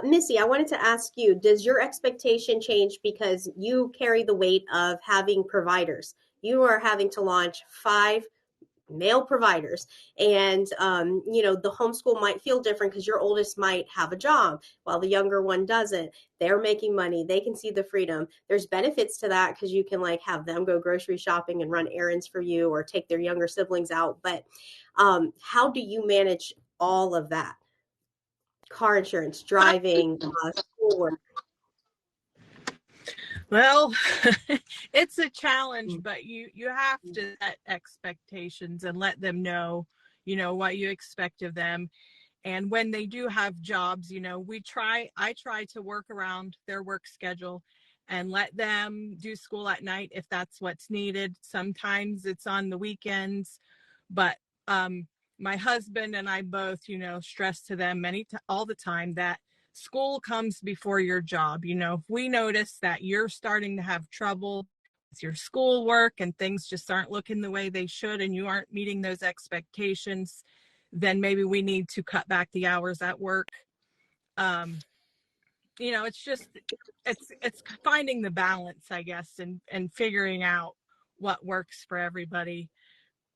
Missy, I wanted to ask you, does your expectation change because you carry the weight of having providers? You are having to launch five male providers, and the homeschool might feel different because your oldest might have a job while the younger one doesn't. They're making money, they can see the freedom. There's benefits to that because you can like have them go grocery shopping and run errands for you or take their younger siblings out. But how do you manage all of that? Car insurance, driving, schoolwork. Well, it's a challenge, but you have to set expectations and let them know, what you expect of them. And when they do have jobs, I try to work around their work schedule and let them do school at night if that's what's needed. Sometimes it's on the weekends, but my husband and I both, stress to them all the time that school comes before your job. If we notice that you're starting to have trouble with your schoolwork and things just aren't looking the way they should and you aren't meeting those expectations, then maybe we need to cut back the hours at work. It's finding the balance, I guess, and figuring out what works for everybody.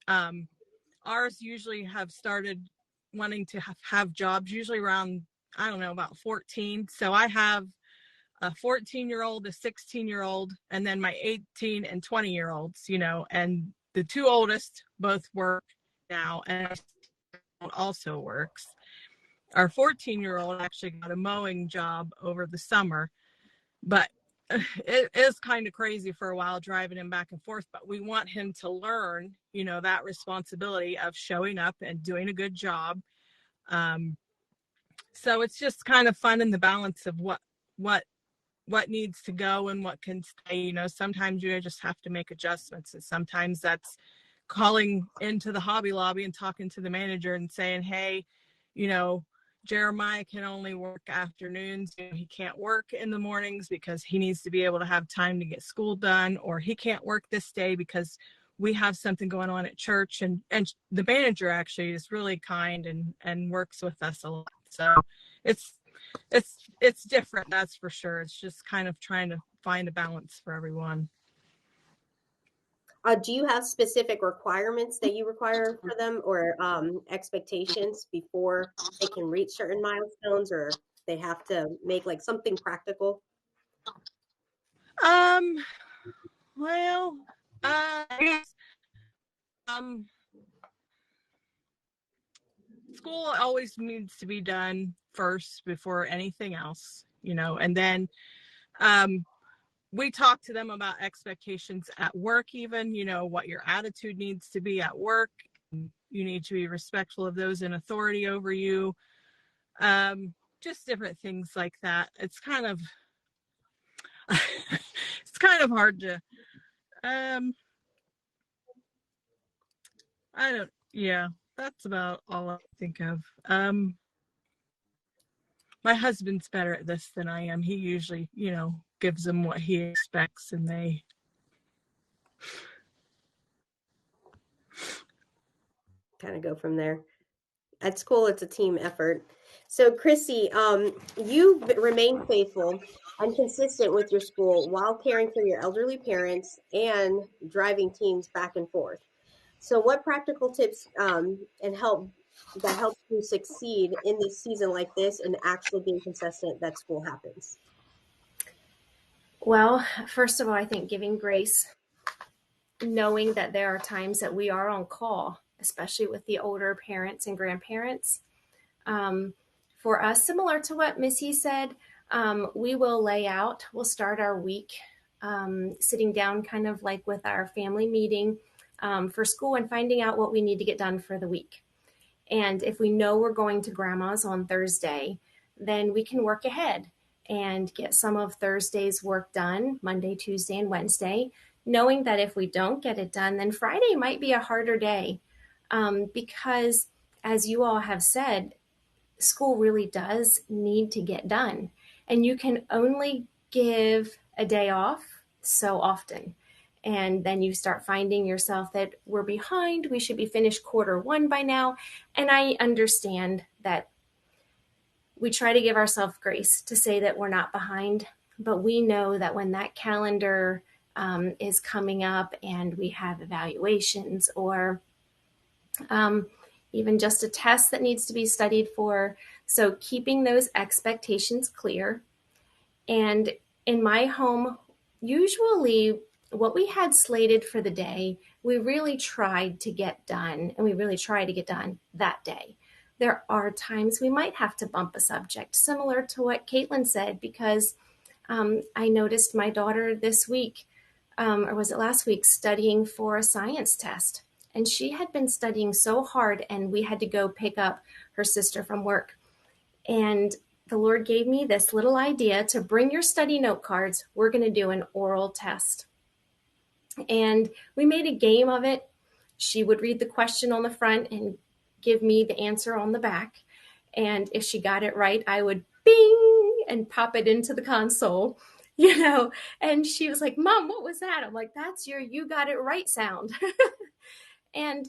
Ours usually have started wanting to have jobs usually around, I don't know, about 14. So I have a 14-year-old, a 16-year-old, and then my 18 and 20-year-olds, and the two oldest both work now, and also works. Our 14-year-old actually got a mowing job over the summer, but it is kind of crazy for a while driving him back and forth, but we want him to learn, that responsibility of showing up and doing a good job. So it's just kind of finding the balance of what needs to go and what can stay. Sometimes you just have to make adjustments, and sometimes that's calling into the Hobby Lobby and talking to the manager and saying, hey, Jeremiah can only work afternoons. He can't work in the mornings because he needs to be able to have time to get school done, or he can't work this day because we have something going on at church. And the manager actually is really kind and works with us a lot. So it's different, that's for sure. It's just kind of trying to find a balance for everyone. Do you have specific requirements that you require for them, or expectations before they can reach certain milestones, or they have to make like something practical? Well, school always needs to be done first before anything else, and then we talk to them about expectations at work, even, what your attitude needs to be at work. You need to be respectful of those in authority over you. Just different things like that. It's kind of hard to that's about all I think of. My husband's better at this than I am. He usually, gives them what he expects, and they kind of go from there. At school, it's a team effort. So, Chrissy, you remain faithful and consistent with your school while caring for your elderly parents and driving teams back and forth. So, what practical tips and help that help you succeed in this season like this and actually being consistent that school happens? Well, first of all, I think giving grace, knowing that there are times that we are on call, especially with the older parents and grandparents. For us, similar to what Missy said, we'll start our week sitting down kind of like with our family meeting for school and finding out what we need to get done for the week. And if we know we're going to grandma's on Thursday, then we can work ahead and get some of Thursday's work done, Monday, Tuesday, and Wednesday, knowing that if we don't get it done, then Friday might be a harder day because, as you all have said, school really does need to get done. And you can only give a day off so often. And then you start finding yourself that we're behind. We should be finished quarter one by now. And I understand that we try to give ourselves grace to say that we're not behind, but we know that when that calendar is coming up and we have evaluations or even just a test that needs to be studied for. So keeping those expectations clear. And in my home, usually what we had slated for the day, we really tried to get done, and we really try to get done that day. There are times we might have to bump a subject, similar to what Caitlin said, because I noticed my daughter this week, or was it last week, studying for a science test. And she had been studying so hard, and we had to go pick up her sister from work. And the Lord gave me this little idea to bring your study note cards. We're going to do an oral test. And we made a game of it. She would read the question on the front and give me the answer on the back. And if she got it right, I would bing and pop it into the console, and she was like, Mom, what was that? I'm like, that's your "you got it right" sound. And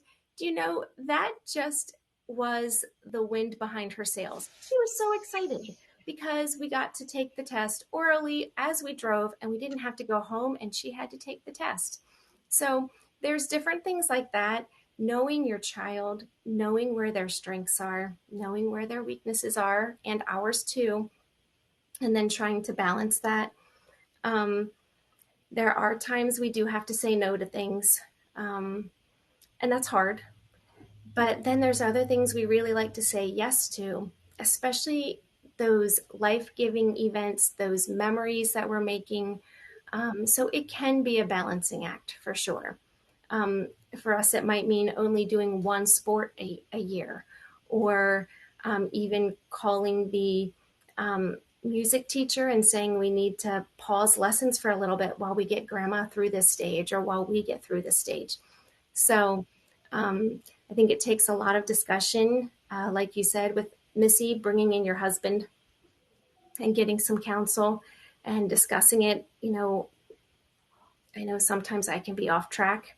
that just was the wind behind her sails. She was so excited because we got to take the test orally as we drove, and we didn't have to go home, and she had to take the test. So there's different things like that. Knowing your child, knowing where their strengths are, knowing where their weaknesses are, and ours too, and then trying to balance that. There are times we do have to say no to things, and that's hard. But then there's other things we really like to say yes to, especially those life-giving events, those memories that we're making. So it can be a balancing act for sure. For us, it might mean only doing one sport a year, or even calling the music teacher and saying we need to pause lessons for a little bit while we get grandma through this stage, or while we get through this stage. So I think it takes a lot of discussion, like you said, with Missy, bringing in your husband and getting some counsel and discussing it. I know sometimes I can be off track,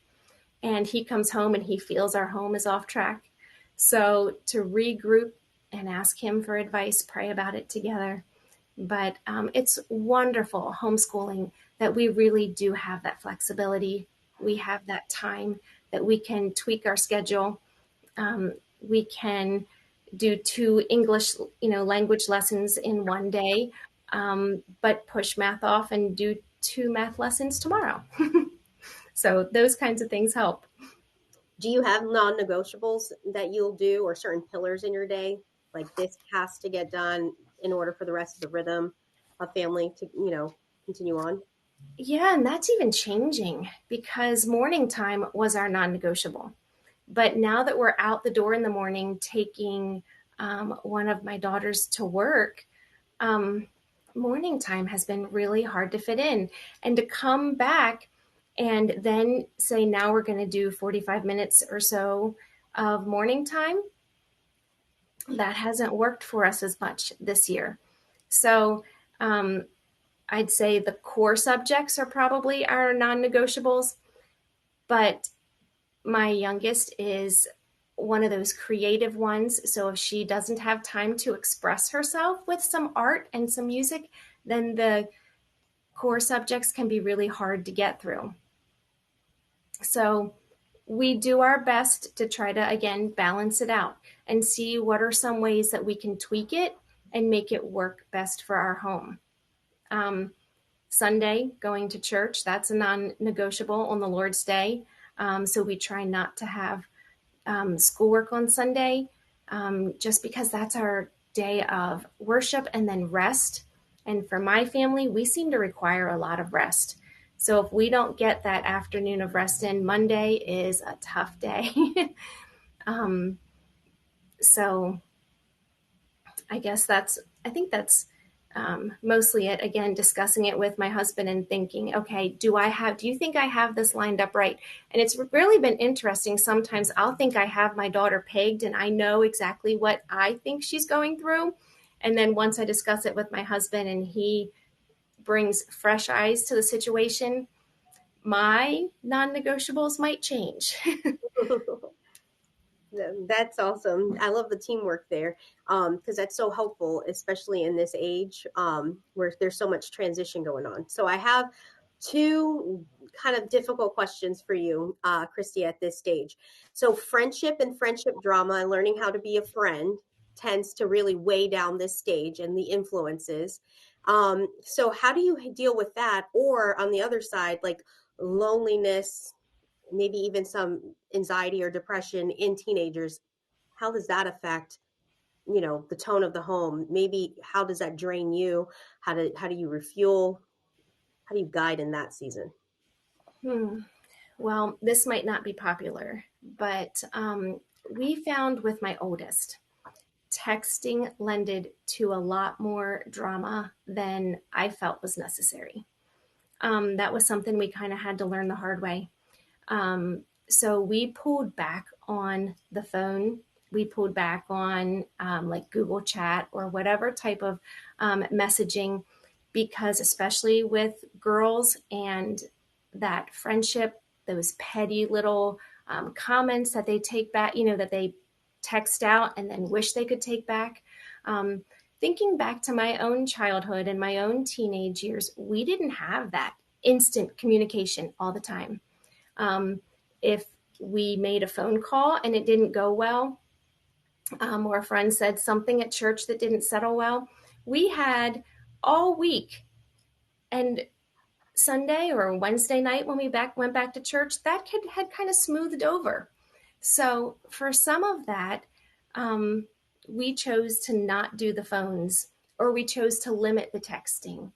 and he comes home and he feels our home is off track. So to regroup and ask him for advice, pray about it together. But it's wonderful homeschooling that we really do have that flexibility. We have that time that we can tweak our schedule. We can do 2 English, language lessons in one day, but push math off and do 2 math lessons tomorrow. So those kinds of things help. Do you have non-negotiables that you'll do, or certain pillars in your day? Like, this has to get done in order for the rest of the rhythm of family to, continue on? Yeah, and that's even changing, because morning time was our non-negotiable. But now that we're out the door in the morning taking one of my daughters to work, morning time has been really hard to fit in. And to come back and then say, now we're going to do 45 minutes or so of morning time, that hasn't worked for us as much this year. So I'd say the core subjects are probably our non-negotiables, but my youngest is one of those creative ones. So if she doesn't have time to express herself with some art and some music, then the core subjects can be really hard to get through. So we do our best to try to, again, balance it out and see what are some ways that we can tweak it and make it work best for our home. Sunday, going to church, that's a non-negotiable on the Lord's Day. So we try not to have schoolwork on Sunday, just because that's our day of worship and then rest. And for my family, we seem to require a lot of rest. So if we don't get that afternoon of rest in, Monday is a tough day. So I think that's mostly it. Again, discussing it with my husband and thinking, okay, do you think I have this lined up right? And it's really been interesting. Sometimes I'll think I have my daughter pegged and I know exactly what I think she's going through. And then once I discuss it with my husband and he brings fresh eyes to the situation, my non-negotiables might change. That's awesome. I love the teamwork there, because that's so helpful, especially in this age, where there's so much transition going on. So I have two kind of difficult questions for you, Christy, at this stage. So friendship and friendship drama and learning how to be a friend tends to really weigh down this stage and the influences. So how do you deal with that? Or on the other side, like loneliness, maybe even some anxiety or depression in teenagers, how does that affect, the tone of the home? Maybe how does that drain you? How do you refuel? How do you guide in that season? Hmm. Well, this might not be popular, but we found with my oldest, texting lended to a lot more drama than I felt was necessary. That was something we kind of had to learn the hard way. So we pulled back on the phone. We pulled back on like Google Chat or whatever type of messaging, because especially with girls and that friendship, those petty little comments that they take back, that they text out and then wish they could take back. Um, Thinking back to my own childhood and my own teenage years, we didn't have that instant communication all the time. If we made a phone call and it didn't go well, or a friend said something at church that didn't settle well, we had all week and Sunday or Wednesday night when we went back to church, that kid had kind of smoothed over. So for some of that, we chose to not do the phones, or we chose to limit the texting,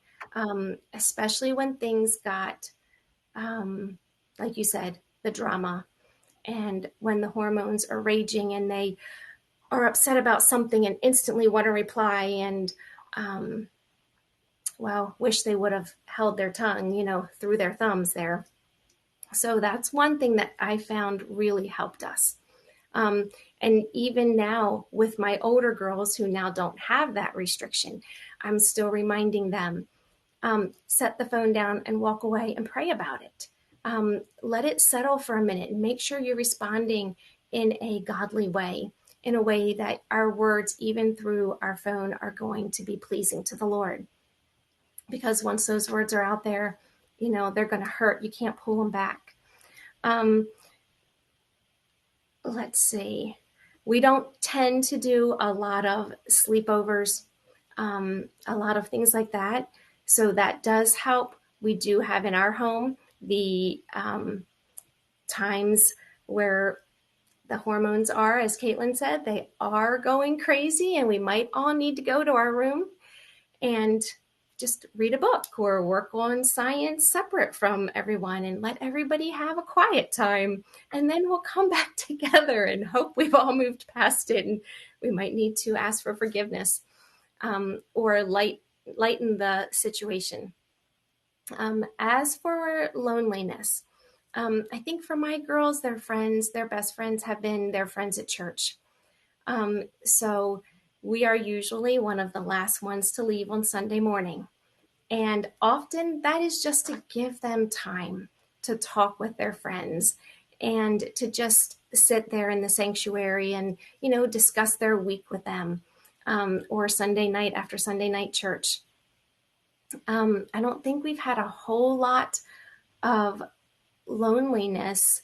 especially when things got, like you said, the drama, and when the hormones are raging and they are upset about something and instantly want to reply and, well, wish they would have held their tongue, through their thumbs there. So that's one thing that I found really helped us. Um, and even now with my older girls who now don't have that restriction, I'm still reminding them, set the phone down and walk away and pray about it. Let it settle for a minute and make sure you're responding in a godly way, in a way that our words, even through our phone, are going to be pleasing to the Lord. Because once those words are out there, they're going to hurt. You can't pull them back. Um, let's see. We don't tend to do a lot of sleepovers, a lot of things like that. So that does help. We do have in our home the times where the hormones are, as Caitlin said, they are going crazy, and we might all need to go to our room and just read a book or work on science separate from everyone and let everybody have a quiet time. And then we'll come back together and hope we've all moved past it. And we might need to ask for forgiveness, or lighten the situation. As for loneliness, I think for my girls, their friends, their best friends have been their friends at church. So we are usually one of the last ones to leave on Sunday morning. And often that is just to give them time to talk with their friends and to just sit there in the sanctuary and, discuss their week with them, or Sunday night after Sunday night church. I don't think we've had a whole lot of loneliness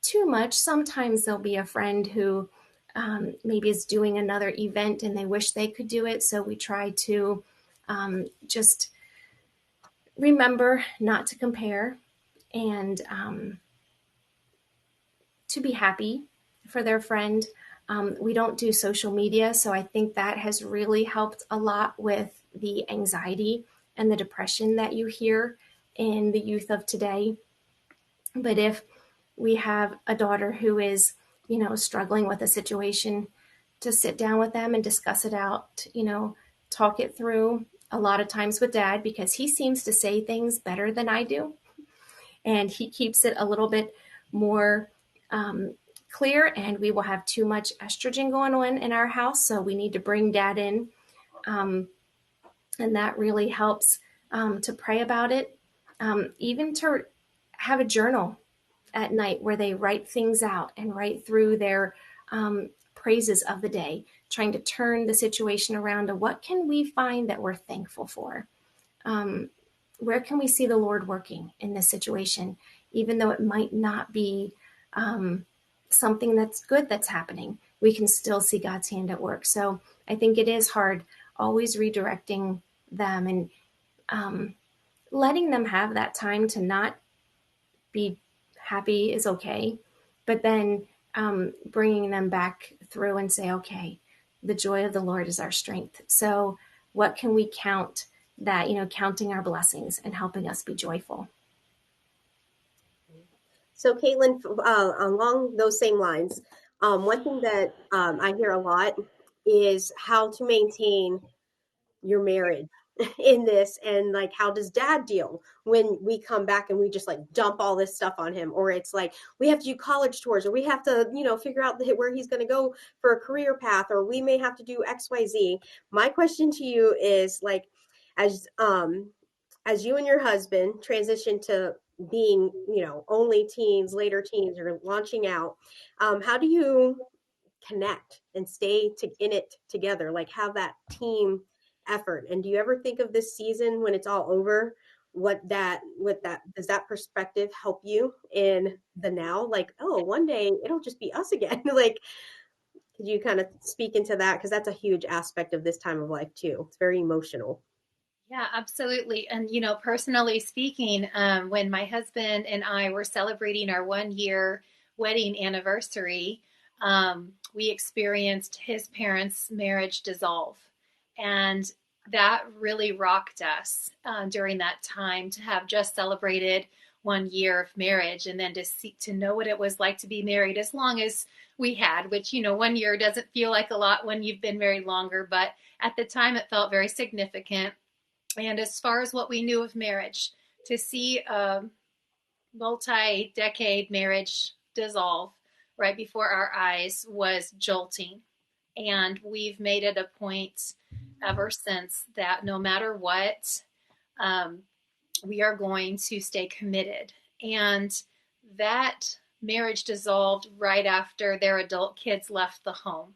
too much. Sometimes there'll be a friend who maybe is doing another event and they wish they could do it. So we try to just remember not to compare, and to be happy for their friend. We don't do social media, so I think that has really helped a lot with the anxiety and the depression that you hear in the youth of today. But if we have a daughter who is, struggling with a situation, to sit down with them and discuss it out, talk it through, a lot of times with dad, because he seems to say things better than I do. And he keeps it a little bit more clear, and we will have too much estrogen going on in our house. So we need to bring dad in. And that really helps, to pray about it, even to have a journal at night where they write things out and write through their praises of the day, trying to turn the situation around to what can we find that we're thankful for? Where can we see the Lord working in this situation, even though it might not be something that's good that's happening? We can still see God's hand at work. So I think it is hard, always redirecting them and letting them have that time to not be happy is okay, but then bringing them back through and say, okay, the joy of the Lord is our strength. So what can we count that, counting our blessings and helping us be joyful. So, Caitlin, along those same lines, one thing that I hear a lot is how to maintain your marriage in this, and like, how does dad deal when we come back and we just like dump all this stuff on him, or it's like we have to do college tours, or we have to figure out where he's going to go for a career path, or we may have to do XYZ. My question to you is, like, as you and your husband transition to being only teens, later teens, or launching out, how do you connect and stay in it together, like have that team effort? And do you ever think of this season when it's all over, what does that perspective help you in the now, like, oh, one day it'll just be us again? Like, could you kind of speak into that, because that's a huge aspect of this time of life too. It's very emotional. Yeah, absolutely. And, personally speaking, when my husband and I were celebrating our 1 year wedding anniversary, we experienced his parents' marriage dissolve. And that really rocked us during that time, to have just celebrated 1 year of marriage, and then to know what it was like to be married as long as we had, which, 1 year doesn't feel like a lot when you've been married longer, but at the time it felt very significant. And as far as what we knew of marriage, to see a multi-decade marriage dissolve right before our eyes was jolting. And we've made it a point ever since that no matter what, we are going to stay committed. And that marriage dissolved right after their adult kids left the home.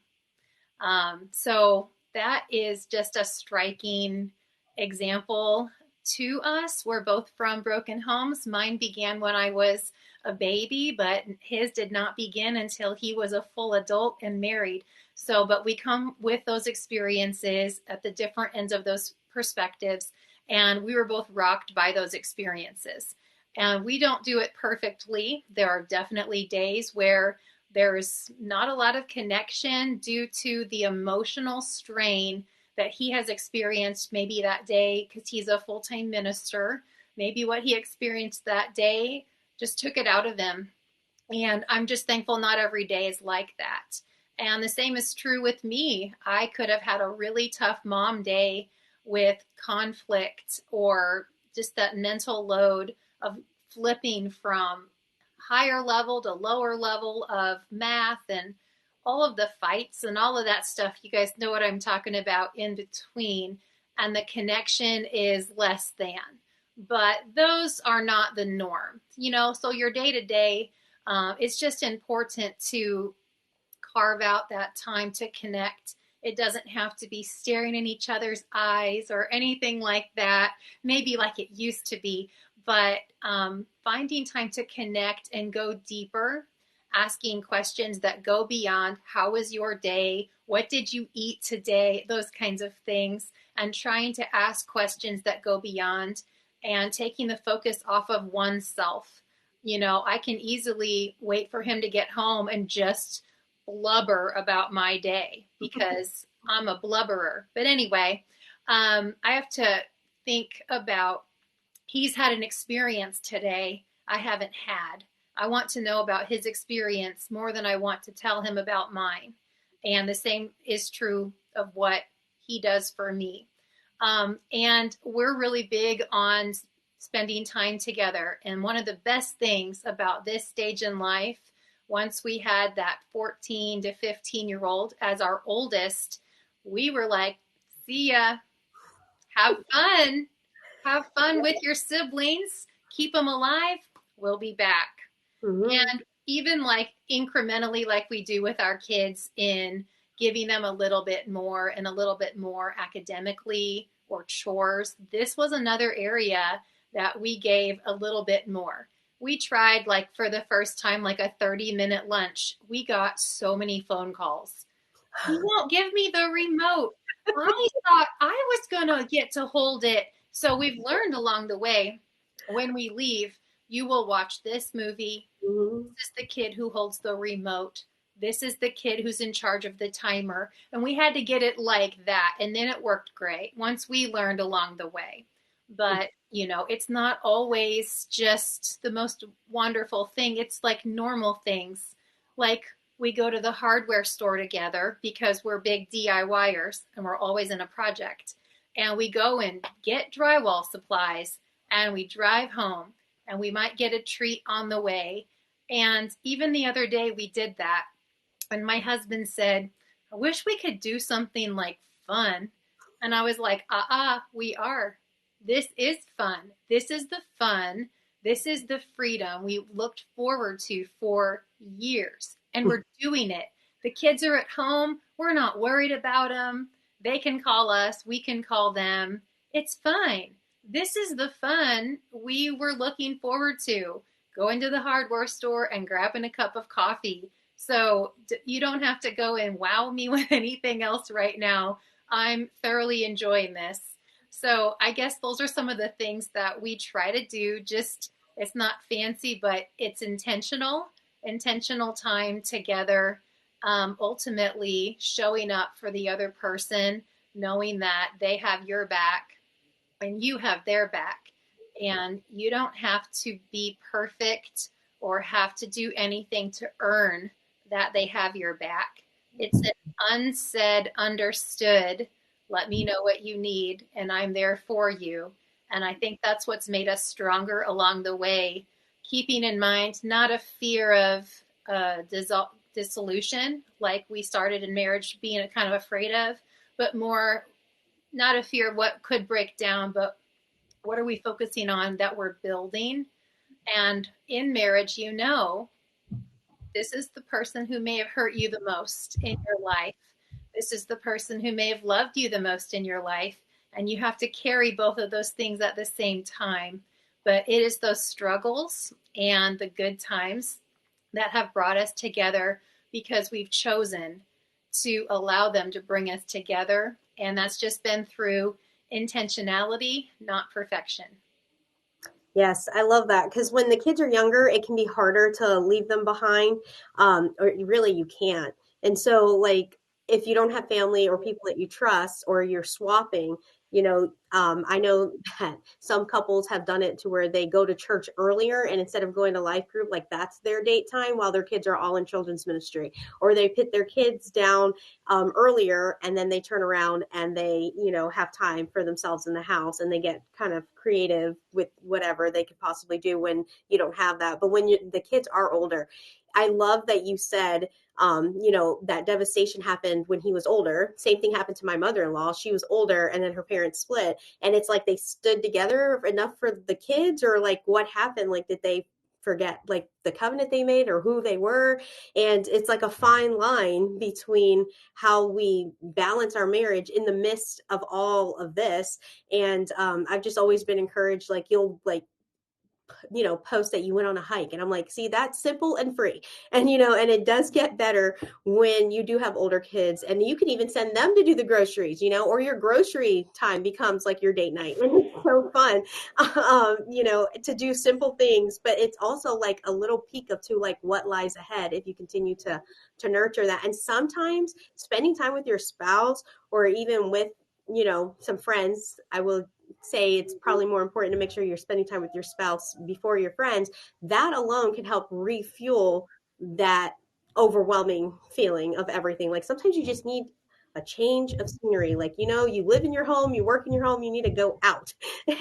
So that is just a striking example to us. We're both from broken homes. Mine began when I was a baby, but his did not begin until he was a full adult and married. So, but we come with those experiences at the different ends of those perspectives, and we were both rocked by those experiences. And we don't do it perfectly. There are definitely days where there's not a lot of connection due to the emotional strain that he has experienced maybe that day, because he's a full-time minister. Maybe what he experienced that day just took it out of him. And I'm just thankful not every day is like that. And the same is true with me. I could have had a really tough mom day with conflict, or just that mental load of flipping from higher level to lower level of math, and all of the fights and all of that stuff. You guys know what I'm talking about in between. And the connection is less than. But those are not the norm, so your day to day, it's just important to carve out that time to connect. It doesn't have to be staring in each other's eyes or anything like that, maybe like it used to be, but finding time to connect and go deeper, asking questions that go beyond how was your day, what did you eat today, those kinds of things, and trying to ask questions that go beyond, and taking the focus off of oneself. I can easily wait for him to get home and just blubber about my day, because I'm a blubberer. But anyway, I have to think about, he's had an experience today I haven't had. I want to know about his experience more than I want to tell him about mine. And the same is true of what he does for me. And we're really big on spending time together. And one of the best things about this stage in life, once we had that 14 to 15-year-old as our oldest, we were like, see ya, have fun. Have fun with your siblings. Keep them alive. We'll be back. Mm-hmm. And, even like incrementally, like we do with our kids, in giving them a little bit more and a little bit more academically or chores, this was another area that we gave a little bit more. We tried, like, for the first time, like a 30-minute lunch. We got so many phone calls. You won't give me the remote. I thought I was going to get to hold it. So we've learned along the way, when we leave, you will watch this movie. Mm-hmm. This is the kid who holds the remote. This is the kid who's in charge of the timer. And we had to get it like that. And then it worked great once we learned along the way. But, you know, it's not always just the most wonderful thing. It's like normal things. Like, we go to the hardware store together because we're big DIYers and we're always in a project. And we go and get drywall supplies and we drive home and we might get a treat on the way. And even the other day we did that. And my husband said, I wish we could do something like fun. And I was like, we are. This is fun. This is the fun. This is the freedom we looked forward to for years. And we're doing it. The kids are at home. We're not worried about them. They can call us. We can call them. It's fine. This is the fun we were looking forward to. Going to the hardware store and grabbing a cup of coffee. So you don't have to go and wow me with anything else right now. I'm thoroughly enjoying this. So I guess those are some of the things that we try to do. Just, it's not fancy, but it's intentional time together. Ultimately showing up for the other person, knowing that they have your back and you have their back. And you don't have to be perfect or have to do anything to earn that they have your back. It's an unsaid, understood, let me know what you need, and I'm there for you. And I think that's what's made us stronger along the way, keeping in mind not a fear of dissolution, like we started in marriage being kind of afraid of, but more not a fear of what could break down, but what are we focusing on that we're building? And in marriage, you know, this is the person who may have hurt you the most in your life. This is the person who may have loved you the most in your life. And you have to carry both of those things at the same time. But it is those struggles and the good times that have brought us together because we've chosen to allow them to bring us together. And that's just been through intentionality, not perfection. Yes, I love that, because when the kids are younger, it can be harder to leave them behind, or really you can't. And so, like, if you don't have family or people that you trust, or you're swapping, I know that some couples have done it to where they go to church earlier, and instead of going to life group, like that's their date time while their kids are all in children's ministry, or they put their kids down earlier, and then they turn around and they, have time for themselves in the house, and they get kind of creative with whatever they could possibly do when you don't have that. But when the kids are older, I love that you said, that devastation happened when he was older. Same thing happened to my mother-in-law. She was older and then her parents split. And it's like they stood together enough for the kids, or like what happened? Like, did they forget like the covenant they made or who they were? And it's like a fine line between how we balance our marriage in the midst of all of this. And I've just always been encouraged, like, you'll like post that you went on a hike, and I'm like, see, that's simple and free. And and it does get better when you do have older kids, and you can even send them to do the groceries, or your grocery time becomes like your date night. And it's so fun to do simple things, but it's also like a little peek of to like what lies ahead if you continue to nurture that. And sometimes spending time with your spouse, or even with some friends, I will say it's probably more important to make sure you're spending time with your spouse before your friends. That alone can help refuel that overwhelming feeling of everything. Like, sometimes you just need a change of scenery. Like, you live in your home, you work in your home, you need to go out.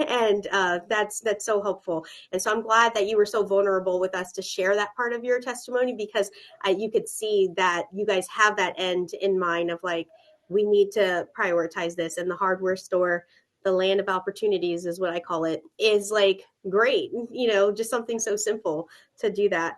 And that's so helpful. And so I'm glad that you were so vulnerable with us to share that part of your testimony, because you could see that you guys have that end in mind of like, we need to prioritize this. And the hardware store, the land of opportunities is what I call it, is like great, just something so simple to do that.